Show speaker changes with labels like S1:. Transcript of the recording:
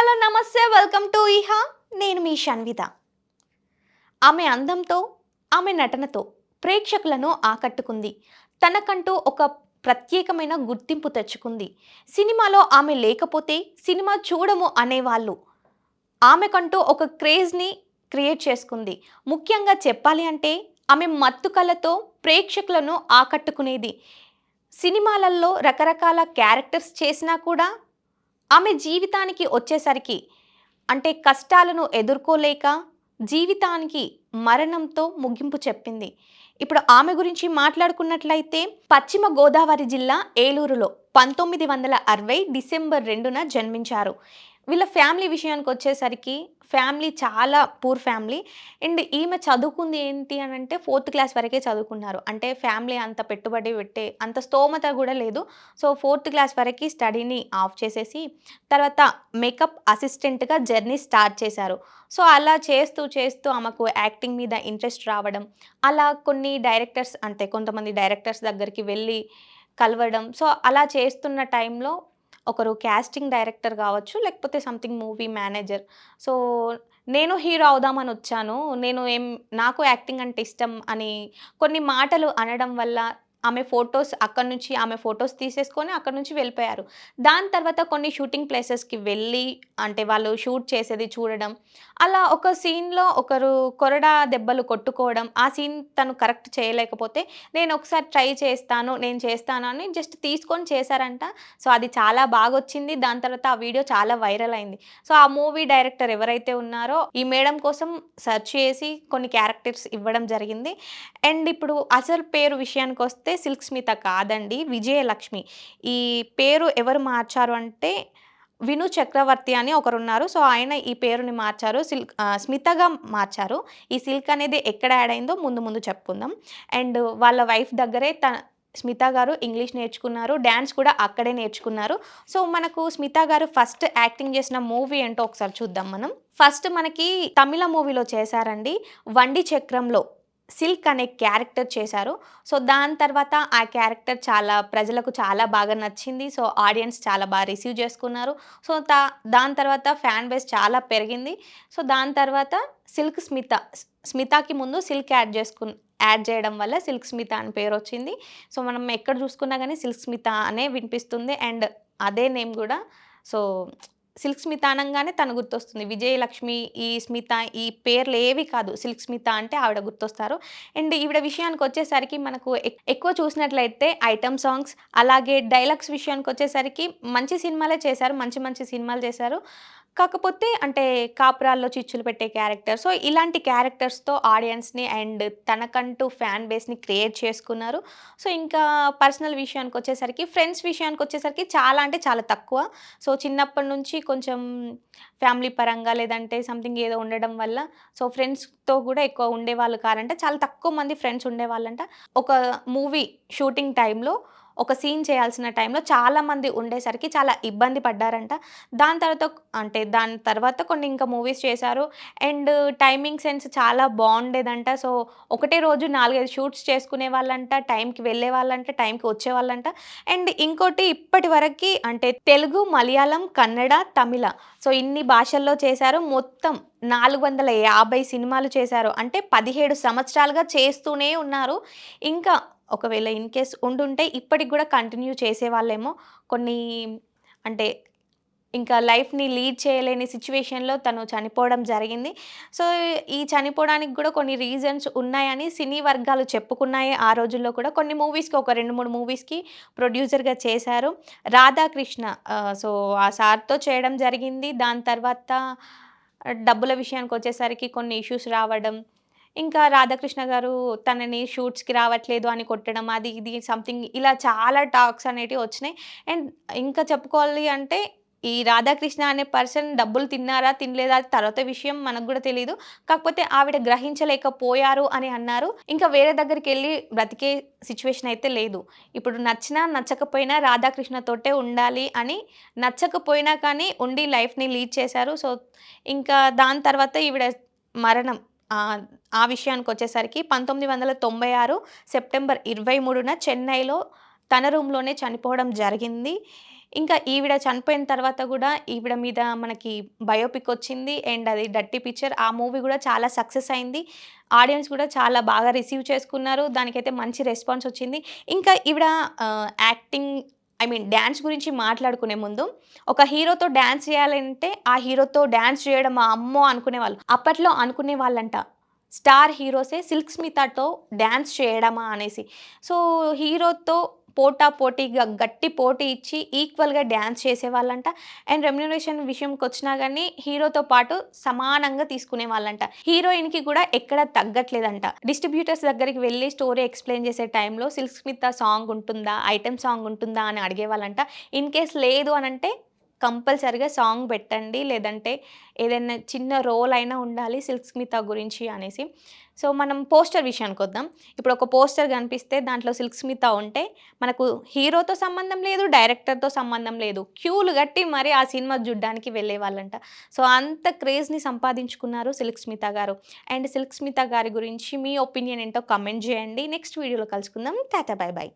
S1: Hello నమస్తే welcome to ఇహా నేను మీ షన్విత. ఆమె అందంతో ఆమె నటనతో ప్రేక్షకులను ఆకట్టుకుంది. తనకంటూ ఒక ప్రత్యేకమైన గుర్తింపు తెచ్చుకుంది. సినిమాలో ఆమె లేకపోతే సినిమా చూడము అనేవాళ్ళు. ఆమెకంటూ ఒక క్రేజ్‌ని క్రియేట్ చేసుకుంది. ముఖ్యంగా చెప్పాలి అంటే ఆమె మత్తు కళతో ప్రేక్షకులను ఆకట్టుకునేది. సినిమాలలో రకరకాల క్యారెక్టర్స్ చేసినా కూడా ఆమె జీవితానికి వచ్చేసరికి అంటే కష్టాలను ఎదుర్కోలేక జీవితానికి మరణంతో ముగింపు చెప్పింది. ఇప్పుడు ఆమె గురించి మాట్లాడుకున్నట్లయితే పశ్చిమ గోదావరి జిల్లా ఏలూరులో 1960 డిసెంబర్ 2న జన్మించారు. వీళ్ళ ఫ్యామిలీ విషయానికొచ్చేసరికి ఫ్యామిలీ చాలా పూర్ ఫ్యామిలీ. అండ్ ఈమె చదువుకుంది ఏంటి అనంటే 4థ్ క్లాస్ వరకే చదువుకున్నారు. అంటే ఫ్యామిలీ అంత పెట్టుబడి పెట్టే అంత స్తోమత గూడా లేదు. సో 4థ్ క్లాస్ వరకి స్టడీని ఆఫ్ చేసేసి తర్వాత మేకప్ అసిస్టెంట్‌గా జర్నీ స్టార్ట్ చేశారు. సో అలా చేస్తూ చేస్తూ ఆమెకు యాక్టింగ్ మీద ఇంట్రెస్ట్ రావడం, అలా కొన్ని డైరెక్టర్స్ అంటే కొంతమంది డైరెక్టర్స్ దగ్గరికి వెళ్ళి కలవడం. సో అలా చేస్తున్న టైంలో ఒకరు కాస్టింగ్ డైరెక్టర్ గావచ్చు, లేకపోతే సంథింగ్ మూవీ మేనేజర్. సో నేను హీరో అవుదామనొచ్చాను. నాకు యాక్టింగ్ అంటే ఇష్టం అని కొన్ని మాటలు అనడం వల్ల అక్కడి నుంచి ఆమె ఫోటోస్ తీసేసుకొని అక్కడి నుంచి వెళ్ళిపోయారు. దాని తర్వాత కొన్ని షూటింగ్ ప్లేసెస్‌కి వెళ్ళి అంటే వాళ్ళు షూట్ చేసేది చూడడం. అలా ఒక సీన్‌లో ఒకరు కొరడా దెబ్బలు కొట్టుకోవడం. ఆ సీన్ తను కరెక్ట్ చేయలేకపోతే నేనొకసారి ట్రై చేస్తాను, నేను చేస్తాను అని జస్ట్ తీసుకొని చేశారంట. సో అది చాలా బాగొచ్చింది. దాని తర్వాత ఆ వీడియో చాలా వైరల్ అయింది. సో ఆ మూవీ డైరెక్టర్ ఎవరైతే ఉన్నారో ఈ మేడం కోసం సెర్చ్ చేసి కొన్ని క్యారెక్టర్స్ ఇవ్వడం జరిగింది. అండ్ ఇప్పుడు అసలు పేరు విషయానికొస్తే సిల్క్ స్మిత కాదండి. విజయలక్ష్మి. ఈ పేరు ఎవరు మార్చారు అంటే విను చక్రవర్తి అని ఒకరున్నారు. సో ఆయన ఈ పేరుని మార్చారు. స్మితగా మార్చారు. ఈ సిల్క్ అనేది ఎక్కడ యాడ్ అయిందో ముందు ముందు చెప్పుకుందాం. అండ్ వాళ్ళ వైఫ్ దగ్గరే స్మిత గారు ఇంగ్లీష్ నేర్చుకున్నారు. డాన్స్ కూడా అక్కడే నేర్చుకున్నారు. సో మనకు స్మిత గారు ఫస్ట్ యాక్టింగ్ చేసిన మూవీ ఏంటో ఒకసారి చూద్దాం మనం. ఫస్ట్ మనకి తమిళ మూవీలో చేశారండి. 'వండి చక్రంలో' సిల్క్ అనే క్యారెక్టర్ చేశారు. సో దాని తర్వాత ఆ క్యారెక్టర్ ప్రజలకు చాలా బాగా నచ్చింది. సో ఆడియన్స్ చాలా బాగా రిసీవ్ చేసుకున్నారు. సో దాని తర్వాత ఫ్యాన్ బేస్ చాలా పెరిగింది. సో దాని తర్వాత సిల్క్ స్మిత. స్మితకి ముందు సిల్క్ యాడ్ చేయడం వల్ల సిల్క్ స్మిత అని పేరొచ్చింది. సో మనం ఎక్కడ చూసుకున్నా గానీ సిల్క్ స్మిత అనే వినిపిస్తుంది. అండ్ అదే నేమ్ గూడా. సో సిల్క్ స్మిత అనంగానే తను గుర్తొస్తుంది. విజయలక్ష్మి, ఈ స్మిత ఈ పేర్లేవి కాదు. సిల్క్ స్మిత అంటే ఆవిడ గుర్తొస్తారు. అండ్ ఈవిడ విషయానికొచ్చేసరికి మనకు ఎక్కువ చూసినట్లయితే ఐటెమ్ సాంగ్స్, అలాగే డైలాగ్స్ విషయానికొచ్చేసరికి మంచి సినిమాలే చేశారు. మంచి మంచి సినిమాలు చేశారు. కాకపోతే అంటే కాపురాల్లో చిచ్చులు పెట్టే క్యారెక్టర్. సో ఇలాంటి క్యారెక్టర్స్‌తో ఆడియన్స్‌ని అండ్ తనకంటూ ఫ్యాన్ బేస్‌ని క్రియేట్ చేసుకున్నారు. సో ఇంకా పర్సనల్ విషయానికొచ్చేసరికి, ఫ్రెండ్స్ విషయానికొచ్చేసరికి చాలా అంటే చాలా తక్కువ. సో చిన్నప్పటి నుంచి కొంచెం ఫ్యామిలీ పరంగా లేదంటే సంథింగ్ ఏదో ఉండడం వల్ల సో ఫ్రెండ్స్‌తో గూడా ఎక్కువ ఉండేవాళ్ళు కారంట. చాలా తక్కువ మంది ఫ్రెండ్స్ ఉండేవాళ్ళంట. ఒక మూవీ షూటింగ్ టైంలో ఒక సీన్ చేయాల్సిన టైంలో చాలామంది ఉండేసరికి చాలా ఇబ్బంది పడ్డారంట. దాని తర్వాత కొన్ని ఇంకా మూవీస్ చేశారు. అండ్ టైమింగ్ సెన్స్ చాలా బావుండేదంట. సో ఒకటే రోజు 4, 5 షూట్స్ చేసుకునేవాళ్ళంట. టైంకి వెళ్ళేవాళ్ళంట. టైంకి వచ్చేవాళ్ళంట. అండ్ ఇంకోటి ఇప్పటి వరకి అంటే తెలుగు, మలయాళం, కన్నడ, తమిళ సో ఇన్ని భాషల్లో చేశారు. మొత్తం 450 సినిమాలు చేశారు. అంటే 17 సంవత్సరాలుగా చేస్తూనే ఉన్నారు. ఇంకా ఒకవేళ ఇన్‌కేస్ ఉండుంటే ఇప్పటికి గూడా కంటిన్యూ చేసేవాళ్ళేమో. కొన్ని అంటే ఇంకా లైఫ్‌ని లీడ్ చేయలేని సిట్యుయేషన్‌లో తను చనిపోవడం జరిగింది. సో, ఈ చనిపోవడానికి గూడా కొన్ని రీజన్స్ ఉన్నాయని సినీ వర్గాలు చెప్పుకున్నాయి. ఆ రోజుల్లో కూడా కొన్ని మూవీస్‌కి ఒక 2, 3 మూవీస్‌కి ప్రొడ్యూసర్‌గా చేశారు. రాధాకృష్ణ సో, ఆ సార్‌తో చేయడం జరిగింది. దాని తర్వాత డబ్బుల విషయానికొచ్చేసరికి కొన్ని ఇష్యూస్ రావడం. ఇంకా రాధాకృష్ణ గారు తనని షూట్స్‌కి రావట్లేదు అని కొట్టడం. అది ఇది సంథింగ్ ఇలా చాలా టాక్స్ అనేటివి వచ్చినాయి. అండ్ ఇంకా చెప్పుకోవాలి అంటే ఈ రాధాకృష్ణ అనే పర్సన్ డబ్బులు తిన్నారా? తినలేదా? అది తర్వాత విషయం మనకు గూడా తెలీదు. కాకపోతే ఆవిడ గ్రహించలేకపోయారు అని అన్నారు. ఇంకా వేరే దగ్గరికెళ్ళి బ్రతికే సిట్యుయేషన్ అయితే లేదు. ఇప్పుడు నచ్చినా, నచ్చకపోయినా రాధాకృష్ణతోటే ఉండాలి అని నచ్చకపోయినా కానీ ఉండి లైఫ్‌ని లీడ్ చేశారు. సో, ఇంకా దాని తర్వాత ఈవిడ మరణం. ఆహ్, ఆ విషయానికొచ్చేసరికి 1996 సెప్టెంబర్ 23న చెన్నైలో తన రూమ్‌లోనే చనిపోవడం జరిగింది. ఇంకా ఈవిడ చనిపోయిన తర్వాత గూడా ఈవిడ మీద మనకి బయోపిక్ వచ్చింది. అండ్ అది 'డర్టీ పిక్చర్' ఆ మూవీ గూడా చాలా సక్సెస్ అయింది. ఆడియన్స్ కూడా చాలా బాగా రిసీవ్ చేసుకున్నారు. దానికైతే మంచి రెస్పాన్స్ వచ్చింది. ఇంకా ఈవిడ యాక్టింగ్ డాన్స్ గురించి మాట్లాడుకునే ముందు ఒక హీరోతో డాన్స్ చేయాలంటే ఆ హీరోతో డాన్స్ చేయడం అమ్మో! అనుకునేవాళ్ళు. అప్పట్లో అనుకునేవాళ్ళంట. స్టార్ హీరోసే సిల్క్ స్మితతో డాన్స్ చేయడమా అనేసి. సో, హీరోతో పోటాపోటీగా గట్టి పోటీ ఇచ్చి ఈక్వల్‌గా డాన్స్ చేసేవాళ్ళంట. అండ్ రెమ్యునరేషన్ విషయంకొచ్చినా గానీ హీరోతో పాటు సమానంగా తీసుకునేవాళ్ళంట. హీరోయిన్‌కి కూడా ఎక్కడ తగ్గట్లేదంట. డిస్ట్రిబ్యూటర్స్ దగ్గరికి వెళ్లి స్టోరీ ఎక్స్‌ప్లెయిన్ చేసే టైంలో సిల్క్ స్మిత సాంగ్ ఉంటుందా? ఐటెమ్ సాంగ్ ఉంటుందా? అని అడిగేవాళ్ళంట. ఇన్ కేస్ లేదు అనంటే కంపల్సరీగా సాంగ్ పెట్టండి. లేదంటే ఏదైనా చిన్న రోల్ అయినా ఉండాలి సిల్క్ స్మిత గురించి అనేసి. సో, మనం పోస్టర్ విషయానికొద్దాం. ఇప్పుడు ఒక పోస్టర్ కనిపిస్తే దాంట్లో సిల్క్ స్మిత ఉంటే మనకు హీరోతో సంబంధం లేదు, డైరెక్టర్‌తో సంబంధం లేదు. క్యూలు కట్టి మరి ఆ సినిమా చూడ్డానికి వెళ్ళేవాళ్ళంట. సో, అంత క్రేజ్‌ని సంపాదించుకున్నారు సిల్క్ స్మిత గారు. అండ్ సిల్క్ స్మిత గారి గురించి మీ ఒపీనియన్ ఏంటో కామెంట్ చేయండి. నెక్స్ట్ వీడియోలో కలుసుకుందాం. Tata bye by.